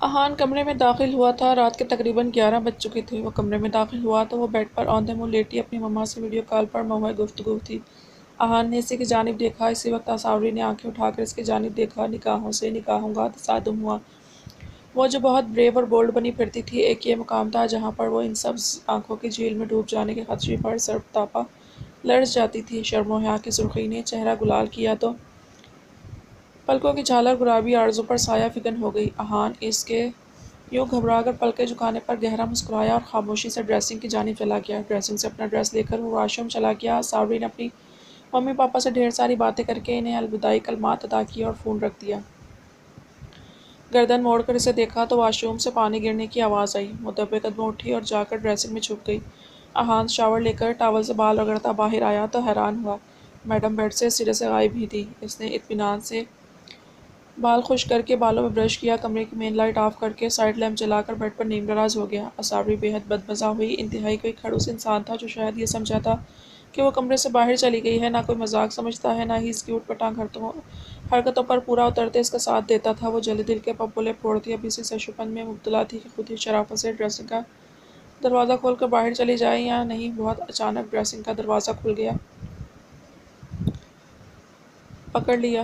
احان کمرے میں داخل ہوا تھا۔ رات کے تقریباً 11 بج چکے تھے۔ وہ کمرے میں داخل ہوا تو وہ بیڈ پر اوندھے منہ لیٹی اپنی مما سے ویڈیو کال پر موہے گفتگو تھی۔ احان نے اسی کی جانب دیکھا۔ اسی وقت اصاوری نے آنکھیں اٹھا کر اس کی جانب دیکھا۔ نگاہوں سے نگاہوں کا تصادم ہوا۔ وہ جو بہت بریو اور بولڈ بنی پھرتی تھی، ایک یہ مقام تھا جہاں پر وہ ان سبز آنکھوں کی جھیل میں ڈوب جانے کے خدشے پر سرتاپا لرز جاتی تھی۔ شرم و حیا کی سرخی نے چہرہ گلال کیا تو پلکوں کی جھالر گلابی آرزو پر سایہ فکن ہو گئی۔ احان اس کے یوں گھبرا کر پلکیں جھکانے پر گہرا مسکرایا اور خاموشی سے ڈریسنگ کی جانب چلا گیا۔ ڈریسنگ سے اپنا ڈریس لے کر وہ واش روم چلا گیا۔ اصاوری نے اپنی ممی پاپا سے ڈھیر ساری باتیں کر کے انہیں الوداعی کلمات ادا کیے اور فون رکھ دیا۔ گردن موڑ کر اسے دیکھا تو واش روم سے پانی گرنے کی آواز آئی۔ وہ دبے قدموں اٹھی اور جا کر ڈریسنگ میں چھپ گئی۔ احان شاور لے کر ٹاول سے بال رگڑتا باہر آیا تو حیران ہوا۔ میڈم بیڈ سے سرے سے غائب ہی تھی۔ اس نے اطمینان سے بال خشک کر کے بالوں میں برش کیا، کمرے کی مین لائٹ آف کر کے سائیڈ لیمپ جلا کر بیڈ پر نیم دراز ہو گیا۔ اصاوری بے حد بدمزہ ہوئی۔ انتہائی کوئی کھڑوس انسان تھا جو شاید یہ سمجھا تھا کہ وہ کمرے سے باہر چلی گئی ہے، نہ کوئی مذاق سمجھتا ہے، نہ ہی اس کی اوٹ پٹانگ حرکتوں پر پورا اترتے اس کا ساتھ دیتا تھا۔ وہ جلدی دل کے پھپھولے پھوڑتی اب اسی ششپن میں مبتلا تھی کہ خود ہی شرافت سے ڈریسنگ کا دروازہ کھول کر باہر چلی جائے یا نہیں۔ بہت اچانک ڈریسنگ کا دروازہ کھل گیا۔ پکڑ لیا!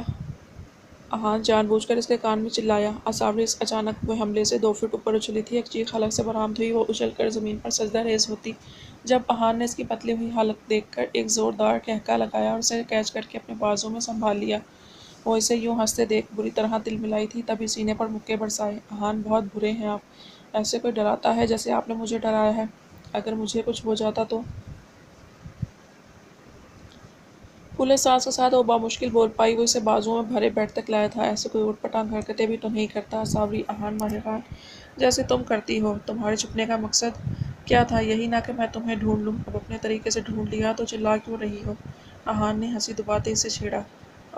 احان جان بوجھ کر اس کے کان میں چلایا۔ اصاوری اس اچانک ہوئے حملے سے 2 فٹ اوپر اچھلی تھی۔ ایک چیخ حلق سے برآمد ہوئی۔ وہ اچھل کر زمین پر سجدہ ریز ہوتی جب احان نے اس کی پتلی ہوئی حالت دیکھ کر ایک زوردار قہقہہ لگایا اور اسے کیچ کر کے اپنے بازو میں سنبھال لیا۔ وہ اسے یوں ہنستے دیکھ بری طرح تلملائی تھی، تبھی سینے پر مکے برسائے۔ احان بہت برے ہیں آپ! ایسے کوئی ڈراتا ہے جیسے آپ نے مجھے ڈرایا ہے؟ اگر مجھے کچھ ہو جاتا تو؟ پھولے سانس کے ساتھ وہ بامشکل بول پائی۔ وہ اسے بازوؤں میں بھرے بیڈ تک لایا تھا۔ ایسے کوئی اوٹ پٹانگ حرکتیں بھی تو نہیں کرتا اصاوری! احان ماہران جیسے تم کرتی ہو۔ تمہارے چھپنے کا مقصد کیا تھا؟ یہی نہ کہ میں تمہیں ڈھونڈ لوں؟ اب اپنے طریقے سے ڈھونڈ لیا تو چلا کیوں رہی ہو؟ احان نے ہنسی دباتے اسے چھیڑا۔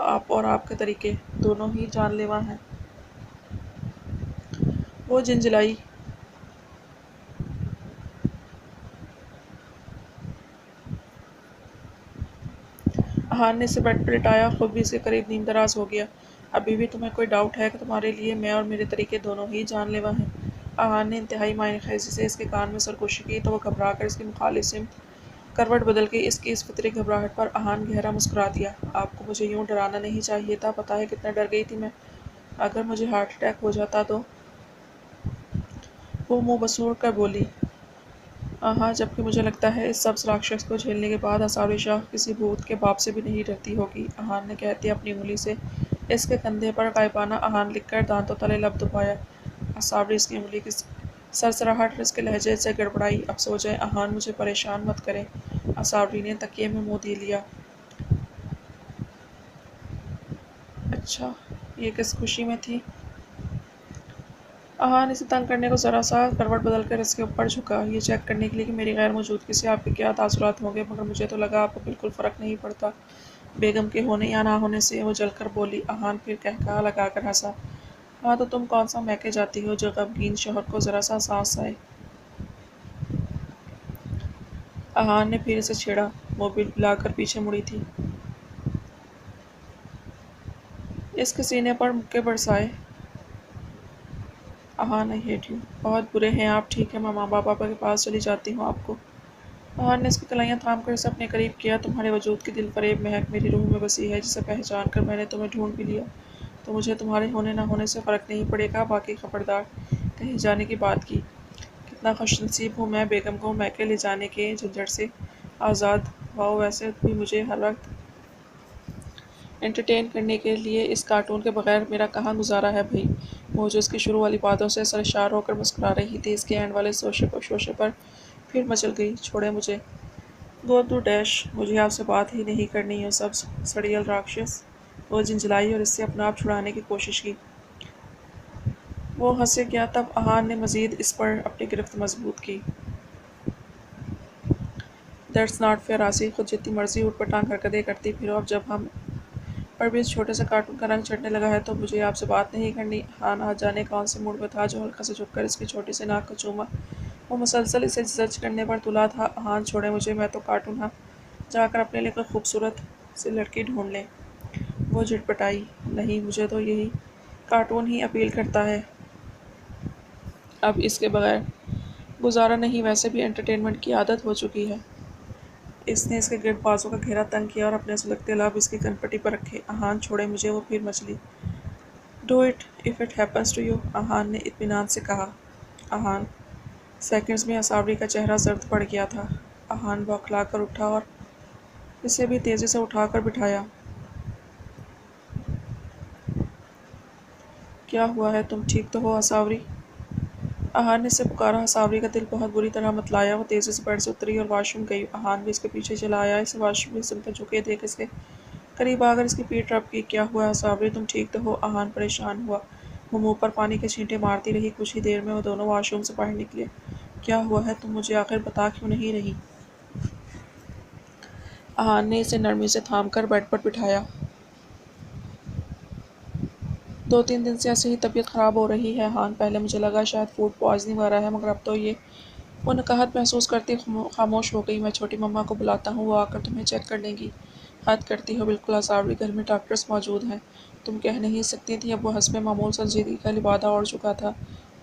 آپ اور آپ کے طریقے دونوں ہی جان لیوا ہیں۔ وہ جھنجھلائی۔ احان نے اسے بیڈ پر لٹایا، خود بھی اس کے قریب نیم دراز ہو گیا۔ ابھی بھی تمہیں کوئی ڈاؤٹ ہے کہ تمہارے لیے میں اور میرے طریقے دونوں ہی جان لیوا ہیں؟ احان نے انتہائی معنی خیزی سے اس کے کان میں سرگوشی کی تو وہ گھبرا کر اس کی مخالف سمت کروٹ بدل گئی۔ اس کی اس فطری گھبراہٹ پر احان گہرا مسکرا دیا۔ آپ کو مجھے یوں ڈرانا نہیں چاہیے تھا۔ پتہ ہے کتنا ڈر گئی تھی میں! اگر مجھے ہارٹ اٹیک ہو جاتا تو؟ وہ منہ بسوڑ کر بولی۔ آہا! جبکہ مجھے لگتا ہے اس سبز راکشس کو جھیلنے کے بعد اصاوری شاہ کسی بھوت کے باپ سے بھی نہیں ڈرتی ہوگی۔ احان نے کہتے اپنی انگلی سے اس کے کندھے پر غائبانہ احان لکھ کر دانتوں تلے لب دبایا۔ اصاوری اس کی انگلی کی سرسراہٹ اس کے لہجے سے گڑبڑائی۔ اب سو جائیں احان، مجھے پریشان مت کریں۔ اصاوری نے تکیے میں منہ دے لیا۔ اچھا، یہ کس خوشی میں تھی؟ احان اسے تنگ کرنے کو ذرا سا کروٹ بدل کر اس کے اوپر جھکا، یہ چیک کرنے کے لیے کہ میری غیر موجودگی سے آپ کے کیا تاثرات ہوں گے، مگر مجھے تو لگا آپ کو بالکل فرق نہیں پڑتا بیگم کے ہونے یا نہ ہونے سے۔ وہ جل کر بولی۔ احان پھر قہقہہ لگا کر ہنسا۔ ہاں تو تم کون سا میکے جاتی ہو جو غمگین شوہر کو ذرا سا سانس آئے؟ احان نے پھر اسے چھیڑا۔ وہ بلبلا کر پیچھے مڑی تھی۔ اس کے سینے پر مکے برسائے۔ احان آئی ہیٹ یو! بہت برے ہیں آپ! ٹھیک ہے، میں ماں باپ کے پاس چلی جاتی ہوں۔ آپ کو؟ احان نے اس کی کلائیاں تھام کر اسے اپنے قریب کیا۔ تمہارے وجود کی دل فریب مہک میری روح میں بسی ہے، جسے پہچان کر میں نے تمہیں ڈھونڈ بھی لیا تو مجھے تمہارے ہونے نہ ہونے سے فرق نہیں پڑے گا۔ باقی خبردار کہیں جانے کی بات کی! کتنا خوش نصیب ہوں میں بیگم کو میکے لے جانے کے جھنجھٹ سے آزاد! واؤ! ویسے بھی مجھے ہر وقت انٹرٹین کرنے کے لیے اس کارٹون کے بغیر میرا کہاں گزارا ہے بھئی؟ وہ جو اس کی شروع والی باتوں سے سرشار ہو کر مسکرا رہی تھی، اس کے اینڈ والے شوشے پر پھر مچل گئی۔ چھوڑیں مجھے! Go two dash! مجھے آپ سے بات ہی نہیں کرنی، یہ سبز سڑیل راکشس! وہ جھنجھلائی اور اس سے اپنا آپ چھڑانے کی کوشش کی۔ وہ ہنسے گیا۔ تب احان نے مزید اس پر اپنی گرفت مضبوط کی۔ دیٹس ناٹ فیئر آسی! خود جتنی مرضی اوٹ پٹانگ حرکتیں کرتی پھرو، اب جب ہم پر بھی اس چھوٹے سے کارٹون کا رنگ چڑھنے لگا ہے تو مجھے آپ سے بات نہیں کرنی۔ احان آج جانے کون سے موڈ میں تھا جو ہلکا سے جھک کر اس کی چھوٹی سی ناک کو چوما۔ وہ مسلسل اسے جج کرنے پر تلا تھا۔ احان چھوڑیں مجھے، میں تو کارٹون ہاں جا کر اپنے لیے کوئی خوبصورت سی لڑکی ڈھونڈ لیں۔ وہ جھٹ پٹائی۔ نہیں، مجھے تو یہی کارٹون ہی اپیل کرتا ہے۔ اب اس کے بغیر گزارا نہیں، ویسے بھی انٹرٹینمنٹ کی عادت ہو چکی ہے۔ اس نے اس کے گرد بازو کا گھیرا تنگ کیا اور اپنے سلگتے لب اس کی کنپٹی پر رکھے۔ اہان چھوڑے مجھے، وہ پھر مچلی۔ Do it if it happens to you, Ahaan نے اطمینان سے کہا۔ اہان۔ سیکنڈز میں اصابری کا چہرہ زرد پڑ گیا تھا۔ اہان بوکھلا کر اٹھا اور اسے بھی تیزی سے اٹھا کر بٹھایا۔ کیا ہوا ہے؟ تم ٹھیک تو ہو اصابری؟ اہان نے اسے پکارا۔ اصابری کا دل بہت بری طرح متلایا۔ وہ تیزی سے بیڈ سے اتری اور واش روم گئی۔ اہان بھی اس کے پیچھے چلا آیا۔ اسے واش روم کی سمت میں جھکے دیکھ اس کے قریب آ کر اس کی پیٹھ رب کی۔ کیا ہوا ہے اصابری؟ تم ٹھیک تو ہو؟ اہان پریشان ہوا۔ وہ منہ پر پانی کے چھینٹے مارتی رہی۔ کچھ ہی دیر میں وہ دونوں واش روم سے باہر نکلے۔ کیا ہوا ہے؟ تم مجھے آخر بتا کیوں نہیں رہی؟ اہان نے اسے نرمی سے تھام کر بیڈ پر بٹھایا۔ 2-3 دن سے ایسے ہی طبیعت خراب ہو رہی ہے اہان۔ پہلے مجھے لگا شاید فوڈ پوائزننگ وغیرہ ہے، مگر اب تو یہ… وہ نکہت محسوس کرتی خاموش ہو گئی۔ میں چھوٹی مما کو بلاتا ہوں، وہ آ کر تمہیں چیک کر لیں گی۔ حد کرتی ہو بالکل اصابری، گھر میں ڈاکٹرز موجود ہیں، تم کہہ نہیں سکتی تھی؟ اب وہ حسب معمول سنجیدگی کا لبادہ اوڑھ چکا تھا،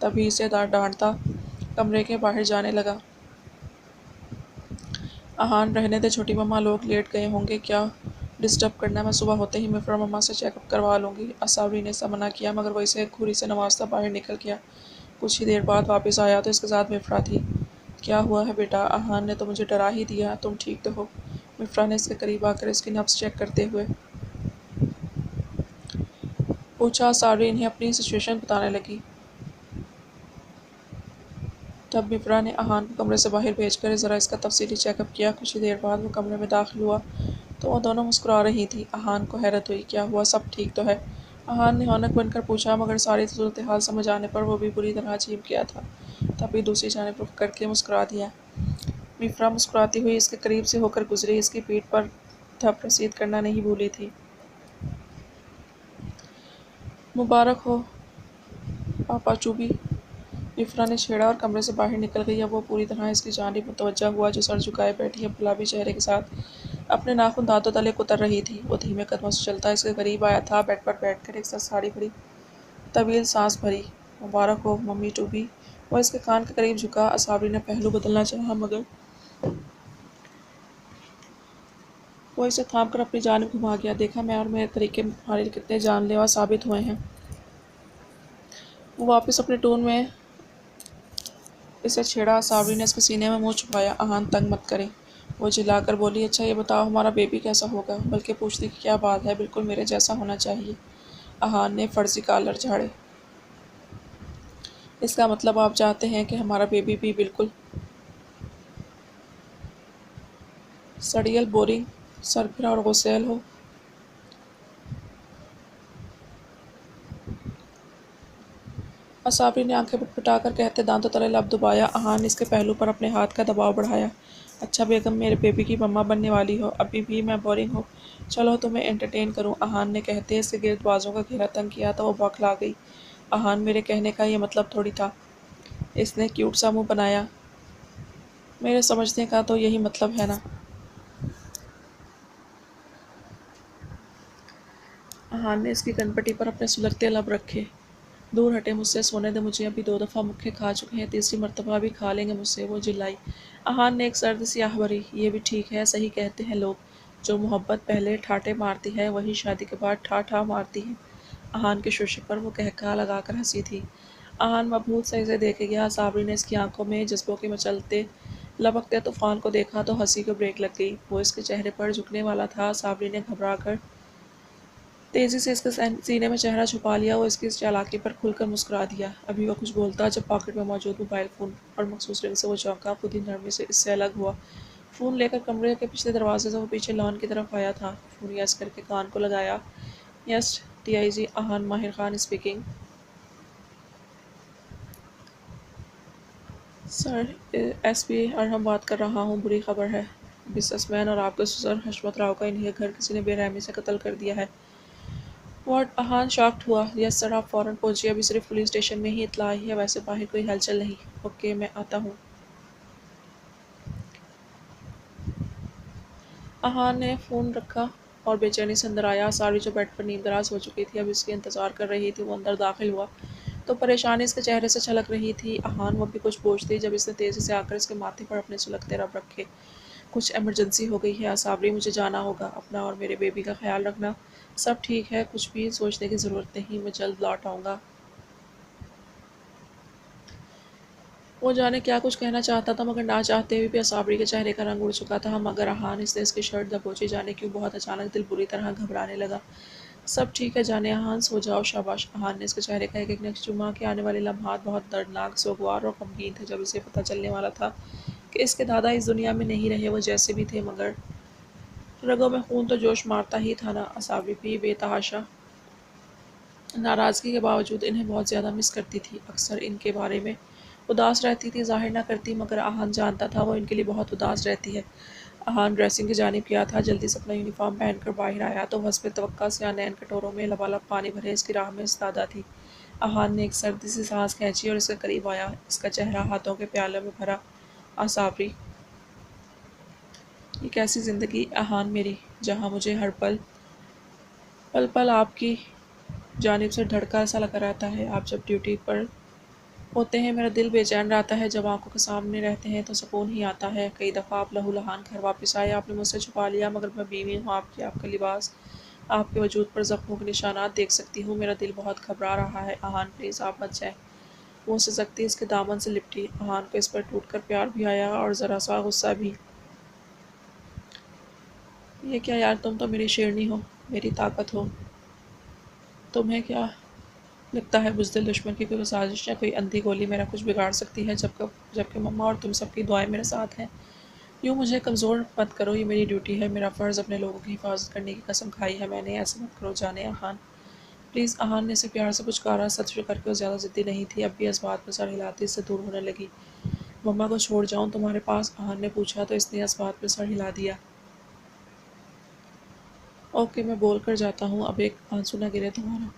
تبھی اسے ڈانٹتا کمرے کے باہر جانے لگا۔ اہان، رہنے دے چھوٹی مما، لوگ لیٹ گئے ہوں گے، کیا ڈسٹرب کرنا ہے؟ میں صبح ہوتے ہی مفرا مما سے چیک اپ کروا لوں گی۔ اصابری نے اسے منع کیا، مگر وہ اسے گھوری سے نوازتا باہر نکل گیا۔ کچھ ہی دیر بعد واپس آیا تو اس کے ساتھ مفرا تھی۔ کیا ہوا ہے بیٹا؟ اہان نے تو مجھے ڈرا ہی دیا۔ تم ٹھیک تو ہو؟ مفرا نے اس کے قریب آ کر اس کی نبض چیک کرتے ہوئے پوچھا۔ اصابری انہیں اپنی سچویشن بتانے لگی۔ تب مفرا نے اہان کو کمرے سے باہر بھیج کر ذرا اس کا تفصیلی چیک اپ کیا۔ کچھ ہی دیر بعد وہ کمرے میں داخل ہوا تو وہ دونوں مسکرا رہی تھیں۔ اہان کو حیرت ہوئی۔ کیا ہوا؟ سب ٹھیک تو ہے؟ اہان نے ہونک بن کر پوچھا، مگر ساری صورتحال سمجھ آنے پر وہ بھی بری طرح چیپ گیا تھا۔ تبھی دوسری جانب رخ کر کے مسکرا دیا۔ مفرا مسکراتی ہوئی اس کے قریب سے ہو کر گزری، اس کی پیٹھ پر تھپ رسید کرنا نہیں بھولی تھی۔ مبارک ہو پاپا چوبی، مفرا نے چھیڑا اور کمرے سے باہر نکل گئی۔ اب وہ پوری طرح اس کی جانب متوجہ ہوا جو سر جھکائے بیٹھی اب گلابی چہرے کے ساتھ اپنے ناخن دانتوں تلے کتر رہی تھی۔ وہ دھیمے قدموں سے چلتا اس کے قریب آیا تھا، بیڈ پر بیٹھ کر ایک ساڑی بڑی طویل سانس بھری۔ مبارک ہو ممی ٹوبی، وہ اس کے کان کے قریب جھکا۔ اصابری نے پہلو بدلنا چاہا، مگر وہ اسے تھام کر اپنی جانب گھما گیا۔ دیکھا میں اور میرے طریقے تمہارے لیے کتنے جان لیوا ثابت ہوئے ہیں۔ وہ واپس اپنے ٹون میں اسے چھیڑا۔ اصابری نے اس کے سینے میں منہ چھپایا۔ اہان، تنگ مت کریں، وہ چلا کر بولی۔ اچھا یہ بتاؤ ہمارا بیبی کیسا ہوگا؟ بلکہ پوچھنے کی کیا بات ہے، بالکل میرے جیسا ہونا چاہیے۔ اہان نے فرضی کالر جھاڑے۔ اس کا مطلب آپ چاہتے ہیں کہ ہمارا بیبی بھی بالکل سڑیل، بورنگ، سربراہ اور غسیل ہو؟ اصابری نے آنکھیں پٹپٹا کر کہتے دانتوں تلے لب دبایا۔ اہان نے اس کے پہلو پر اپنے ہاتھ کا دباؤ بڑھایا۔ اچھا بیگم، میرے بیبی کی مما بننے والی ہو، ابھی بھی میں بورنگ ہوں؟ چلو تمہیں انٹرٹین کروں، اہان نے کہتے اس کے گرد بازوں کا گھیرا تنگ کیا تو وہ بوکھلا گئی۔ اہان، میرے کہنے کا یہ مطلب تھوڑی تھا۔ اس نے کیوٹ سا منہ بنایا۔ میرے سمجھنے کا تو یہی مطلب ہے نا۔ اہان نے اس کی کنپٹی پر اپنے سلگتے لب رکھے۔ دور ہٹے مجھ سے، سونے دے مجھے، ابھی 2 دفعہ مکھے کھا چکے ہیں، تیسری مرتبہ بھی کھا لیں گے مجھ سے، وہ جلائی۔ اہان نے ایک سرد سی آہ بھری۔ یہ بھی ٹھیک ہے، صحیح کہتے ہیں لوگ، جو محبت پہلے ٹھاٹھے مارتی ہے وہی شادی کے بعد ٹھا ٹھا مارتی ہے۔ اہان کے شوشے پر وہ قہقہا لگا کر ہنسی تھی۔ اہان مبہوت سے اسے دیکھے گیا۔ اصابری نے اس کی آنکھوں میں جذبوں کے مچلتے لبکتے طوفان کو دیکھا تو ہنسی کو بریک لگ گئی۔ وہ اس کے چہرے پر جھکنے والا تھا۔ اصابری نے گھبرا کر تیزی سے اس کے سینے میں چہرہ چھپا لیا۔ وہ اس کی اس چالاکی پر کھل کر مسکرا دیا۔ ابھی وہ کچھ بولتا جب پاکٹ میں موجود موبائل فون اور مخصوص رنگ سے وہ چونکا، خود ہی نرمی سے اس سے الگ ہوا۔ فون لے کر کمرے کے پچھلے دروازے سے وہ پیچھے لان کی طرف آیا تھا۔ فون یس کر کے کان کو لگایا۔ یس ٹی آئی جی، اہان ماہر خان اسپیکنگ۔ سر، ایس پی ارحم بات کر رہا ہوں، بری خبر ہے، بزنس مین اور آپ کے سسر حشمت راؤ کا انہیں گھر کسی نے بے رحمی سے قتل کر دیا ہے۔ واٹ؟ اہان شاکڈ ہوا۔ یس سر، آپ فوراً پہنچیے، ابھی صرف پولیس اسٹیشن میں ہی اطلاع آئی ہے، ویسے باہر کوئی ہلچل نہیں۔ اوکے، میں آتا ہوں۔ اہان نے فون رکھا اور بے چینی سے اندر آیا۔ اصابری جو بیڈ پر نیم دراز ہو چکی تھی اب اس کی انتظار کر رہی تھی، وہ اندر داخل ہوا۔ تو پریشانی اس کے چہرے سے چھلک رہی تھی۔ احان وہ بھی کچھ پوچھتی جب اس نے تیزی سے آ کر اس کے ماتھے پر اپنے سلگتے رب رکھے۔ کچھ ایمرجنسی ہو گئی ہے صابری، مجھے جانا ہوگا، اپنا اور میرے بیبی کا خیال رکھنا۔ سب ٹھیک ہے، کچھ بھی سوچنے کی ضرورت نہیں، میں جلد لوٹ آؤں گا۔ وہ جانے کیا کچھ کہنا چاہتا تھا مگر نہ چاہتے ہوئے بھی صابری کے چہرے کا رنگ اڑ چکا تھا۔ مگر احان اس نے اس کی شرٹ دبوچی، جانے کیوں بہت اچانک دل بری طرح گھبرانے لگا۔ سب ٹھیک ہے جانے احان، سو جاؤ، شاباش۔ احان نے اس کے چہرے کا ایک ایک نقش چوما کہ آنے والے لمحات بہت دردناک، سوگوار اور غمگین تھے۔ جب اسے پتہ چلنے والا تھا کہ اس کے دادا اس دنیا میں نہیں رہے، وہ جیسے بھی تھے مگر رگوں میں خون تو جوش مارتا ہی تھا نا۔ صابری بھی بے تحاشا ناراضگی کے باوجود انہیں بہت زیادہ مس کرتی تھی، اکثر ان کے بارے میں اداس رہتی تھی، ظاہر نہ کرتی مگر احان جانتا تھا وہ ان کے لیے بہت اداس رہتی ہے۔ احان ڈریسنگ کی جانب گیا تھا، جلدی سے اپنا یونیفارم پہن کر باہر آیا تو حسب توقع سیاہ کٹوروں میں لبالب پانی بھرے اس کی راہ میں استادہ تھی۔ احان نے ایک سردی سی سانس کھینچی اور اس کے قریب آیا، اس کا چہرہ ہاتھوں کے پیالوں میں بھرا۔ صابری، یہ کیسی زندگی احان میری، جہاں مجھے ہر پل پل آپ کی جانب سے دھڑکا ایسا لگا رہتا ہے۔ آپ جب ڈیوٹی پر ہوتے ہیں میرا دل بے چین رہتا ہے، جب آنکھوں کے سامنے رہتے ہیں تو سکون ہی آتا ہے۔ کئی دفعہ آپ لہو لہان گھر واپس آئے، آپ نے مجھ سے چھپا لیا مگر میں بیوی ہوں آپ کی، آپ کا لباس، آپ کے وجود پر زخموں کے نشانات دیکھ سکتی ہوں۔ میرا دل بہت گھبرا رہا ہے احان، پلیز آپ مت جائیں۔ وہ سسکتی اس کے دامن سے لپٹی۔ احان کو اس پر ٹوٹ کر پیار بھی آیا اور ذرا سا غصہ بھی۔ یہ کیا یار، تم تو میری شیرنی ہو، میری طاقت ہو، تمہیں کیا لگتا ہے بزدل دشمن کی کوئی سازش یا کوئی اندھی گولی میرا کچھ بگاڑ سکتی ہے، جبکہ مما اور تم سب کی دعائیں میرے ساتھ ہیں۔ یوں مجھے کمزور مت کرو، یہ میری ڈیوٹی ہے، میرا فرض اپنے لوگوں کی حفاظت کرنے کی قسم کھائی ہے میں نے، ایسے مت کرو جانے احان، پلیز۔ احان نے اسے پیار سے پچکارا، سچ کر کے وہ زیادہ ضدی نہیں تھی، اب بھی اس بات پر سر ہلاتی اس سے دور ہونے لگی۔ مما کو چھوڑ جاؤں تمہارے پاس، احان نے پوچھا تو اس نے اس بات پر سر ہلا دیا۔ اوکے، میں بول کر جاتا ہوں، اب ایک آنسو نہ گرے تمہارا۔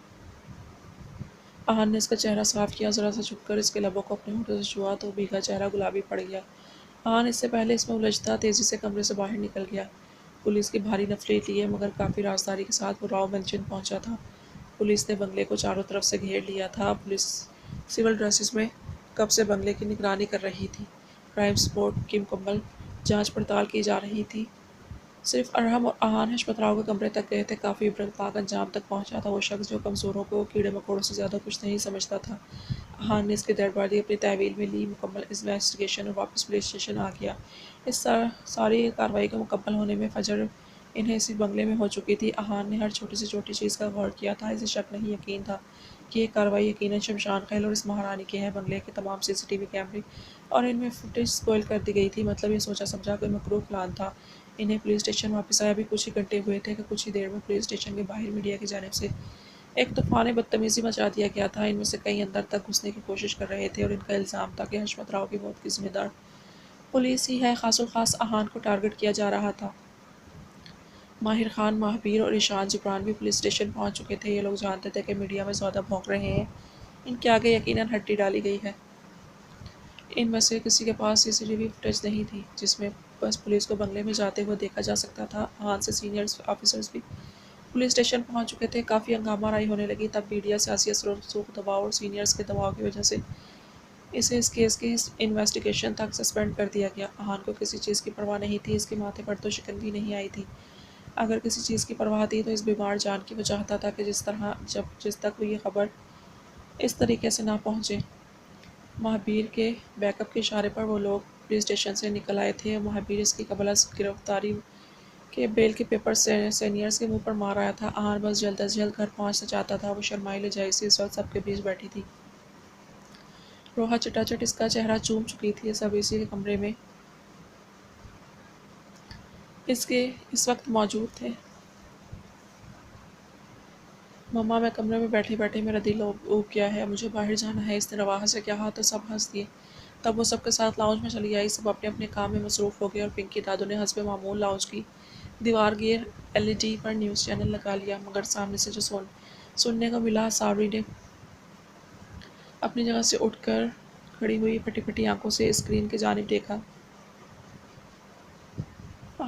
احان نے اس کا چہرہ صاف کیا، ذرا سا جھک کر اس کے لبوں کو اپنے ہونٹوں سے چھوا تو بھیگا چہرہ گلابی پڑ گیا۔ احان اس سے پہلے اس میں الجھتا تیزی سے کمرے سے باہر نکل گیا۔ پولیس کی بھاری نفری لیے مگر کافی رازداری کے ساتھ وہ راؤ منچن پہنچا تھا۔ پولیس نے بنگلے کو چاروں طرف سے گھیر لیا تھا۔ پولیس سول ڈریسز میں کب سے بنگلے کی نگرانی کر رہی تھی۔ کرائم سپوٹ کی مکمل جانچ پڑتال کی جا رہی تھی۔ صرف ارحم اور احان حشمت راؤ کے کمرے تک گئے تھے۔ کافی عبرتناک انجام تک پہنچا تھا وہ شخص جو کمزوروں کو کیڑے مکوڑوں سے زیادہ کچھ نہیں سمجھتا تھا۔ احان نے اس کی ڈیڈ باڈی اپنی تحویل میں لی، مکمل انویسٹیگیشن اور واپس پولیس اسٹیشن آ گیا۔ اس ساری کارروائی کے مکمل ہونے میں فجر انہیں اسی بنگلے میں ہو چکی تھی۔ احان نے ہر چھوٹی سے چھوٹی چیز کا غور کیا تھا، اسے شک نہیں، یقین تھا کہ یہ کارروائی یقیناً شمشان خیل اور اس مہارانی کی ہے۔ بنگلے کے تمام سی سی ٹی وی کیمرے اور ان میں فوٹیج سپوئل کر دی گئی تھی، مطلب یہ سوچا سمجھا کوئی مکروہ پلان تھا۔ انہیں پولیس اسٹیشن واپس آیا بھی کچھ ہی گھنٹے ہوئے تھے کہ کچھ ہی دیر میں پولیس اسٹیشن کے باہر میڈیا کی جانب سے ایک طوفان بدتمیزی مچا دیا گیا تھا۔ ان میں سے کئی اندر تک گھسنے کی کوشش کر رہے تھے اور ان کا الزام تھا کہ حشمت راؤ کی موت کی ذمہ دار پولیس ہی ہے، خاص الخاص احان کو ٹارگٹ کیا جا رہا تھا۔ ماہر خان، مہابیر اور ایشان جبران بھی پولیس اسٹیشن پہنچ چکے تھے۔ یہ لوگ جانتے تھے کہ میڈیا میں زیادہ بھونک رہے ہیں، ان کے آگے یقیناً ہڈی ڈالی گئی ہے۔ ان میں سے کسی کے پاس سی سی ٹی وی فوٹیج نہیں تھی جس میں بس پولیس کو بنگلے میں جاتے ہوئے دیکھا جا سکتا تھا۔ احان سے سینئر آفیسرز بھی پولیس اسٹیشن پہنچ چکے تھے۔ کافی ہنگامہ آرائی ہونے لگی۔ تب میڈیا، سیاسی اثر و رسوخ، دباؤ اور سینئرز کے دباؤ کی وجہ سے اسے اس کیس کی انویسٹیگیشن تک سسپینڈ کر دیا گیا۔ احان کو کسی چیز کی پرواہ نہیں تھی، اس کے ماتھے پر تو شکن بھی نہیں آئی تھی۔ اگر کسی چیز کی پرواہ تھی تو اس بیمار جان کی۔ وہ چاہتا تھا کہ جس تک یہ خبر اس طریقے سے نہ پہنچے۔ مہابیر کے بیک اپ کے اشارے پر وہ لوگ پولیس اسٹیشن سے نکل آئے تھے۔ مہابیر اس کی قبل از گرفتاری کے بیل کے پیپر سینئرز کے منہ پر مار آیا تھا۔ احان بس جلد از جلد گھر پہنچنا چاہتا تھا۔ وہ شرمائی لجائی سی اس وقت سب کے بیچ بیٹھی تھی۔ روحا چٹا چٹ اس کا چہرہ چوم چکی تھی۔ سب اسی کے کمرے میں اس وقت موجود تھے۔ مما، میں کمرے میں بیٹھے بیٹھے میرا دل اوب گیا ہے، اب مجھے باہر جانا ہے۔ اس نے رواحہ سے کہا تو سب ہنس دیے۔ تب وہ سب کے ساتھ لاؤنج میں چلی آئی۔ سب اپنے اپنے کام میں مصروف ہو گئے اور پنکی دادو نے حسب معمول لاؤنج کی دیوار گیر LED پر نیوز چینل لگا لیا۔ مگر سامنے سے جو سننے کو ملا، صابری نے اپنی جگہ سے اٹھ کر کھڑی ہوئی پھٹی پھٹی آنکھوں سے اسکرین کی جانب دیکھا۔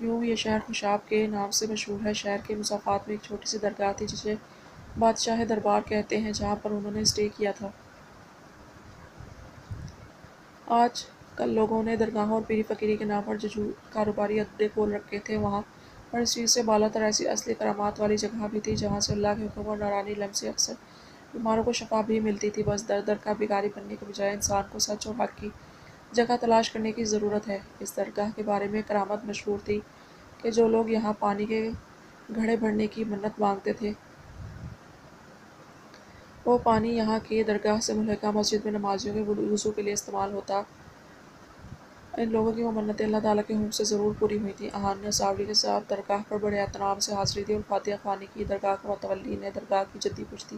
یوں یہ شہر خوشاب کے نام سے مشہور ہے۔ شہر کے مسافات میں ایک چھوٹی سی درگاہ تھی جسے بادشاہ دربار کہتے ہیں، جہاں پر انہوں نے اسٹے کیا تھا۔ آج کل لوگوں نے درگاہوں اور پیری فقیری کے نام پر جو کاروباری اڈے کھول رکھے تھے وہاں پر اس چیز سے بالا تر ایسی اصلی کرامات والی جگہ بھی تھی جہاں سے اللہ کے حکم اور نورانی لمح سے اکثر بیماروں کو شفا بھی ملتی تھی۔ بس در در کا بھکاری بننے کے بجائے انسان کو سچ اور حق کی جگہ تلاش کرنے کی ضرورت ہے۔ اس درگاہ کے بارے میں کرامت مشہور تھی کہ جو لوگ یہاں پانی کے گھڑے بھرنے کی منت مانگتے تھے وہ پانی یہاں کی درگاہ سے ملحقہ مسجد میں نمازیوں کے وضو کے لیے استعمال ہوتا۔ ان لوگوں کی وہ منتیں اللہ تعالیٰ کے حکم سے ضرور پوری ہوئی تھیں۔ آہان نے اساوری کے ساتھ درگاہ پر بڑے احترام سے حاضری دی اور فاتحہ خوانی کی۔ درگاہ کے متولی نے درگاہ کی جدی پشتی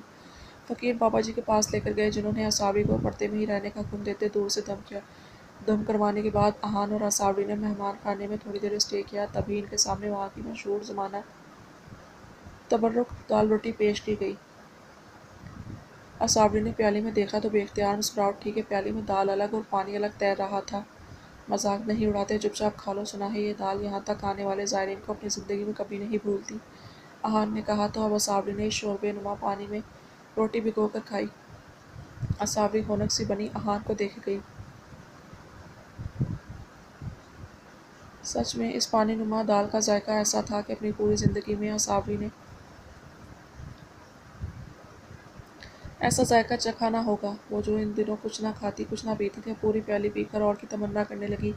فقیر بابا جی کے پاس لے کر گئے، جنہوں نے اساوری کو پردے میں ہی رہنے کا حکم دیتے دور سے دم کیا۔ دم کروانے کے بعد آہان اور اساوری نے مہمان خانے میں تھوڑی دیر اسٹے کیا، تبھی ان کے سامنے وہاں کی مشہور زمانہ تبرک دال روٹی پیش کی گئی۔ اساوری نے پیالے میں دیکھا تو بے اختیار مسکرا اٹھی کہ پیالے میں دال الگ اور پانی الگ تیر رہا تھا۔ مذاق نہیں اڑاتے، چپ چاپ کھا لو۔ سنا ہے یہ دال یہاں تک آنے والے زائرین کو اپنی زندگی میں کبھی نہیں بھولتی، آہان نے کہا تو اب اساوری نے اس شوربے نما پانی میں روٹی بھگو کر کھائی۔ اساوری ہونک سی بنی آہان کو دیکھے گئی۔ سچ میں اس پانی نما دال کا ذائقہ ایسا تھا کہ اپنی پوری زندگی میں اساوری نے ایسا ذائقہ چکھا نہ ہوگا۔ وہ جو ان دنوں کچھ نہ کھاتی کچھ نہ پیتی تھی، پوری پیالی پی کر اور کی تمنا کرنے لگی۔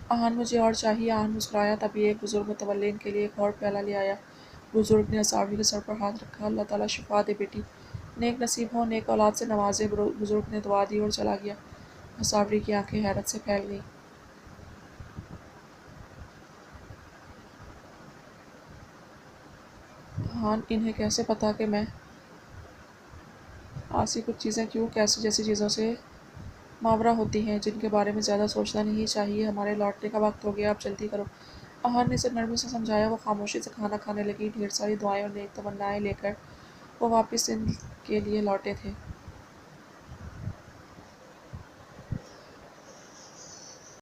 آہان مجھے اور چاہیے۔ آہان مسکرایا، تبھی ایک بزرگ متولی ان کے لیے ایک اور پیالہ لے آیا۔ بزرگ نے اساوری کے سر پر ہاتھ رکھا۔ اللہ تعالیٰ شفا دے بیٹی، نیک نصیب ہو، نیک اولاد سے نوازے۔ بزرگ نے دعا دی اور چلا گیا۔ اساوری کی آنکھیں حیرت سے پھیل گئیں۔ آہان، انہیں کیسے پتا کہ میں آسی کچھ چیزیں کیوں کیسی جیسی چیزوں سے ماورا ہوتی ہیں جن کے بارے میں زیادہ سوچنا نہیں چاہیے۔ ہمارے لوٹنے کا وقت ہو گیا، اب جلدی کرو۔ آہان نے اسے نرمی سے سمجھایا۔ وہ خاموشی سے کھانا کھانے لگی۔ ڈھیر ساری دعائیں اور نیک تمنائیں لے کر وہ واپس ان کے لیے لوٹے تھے۔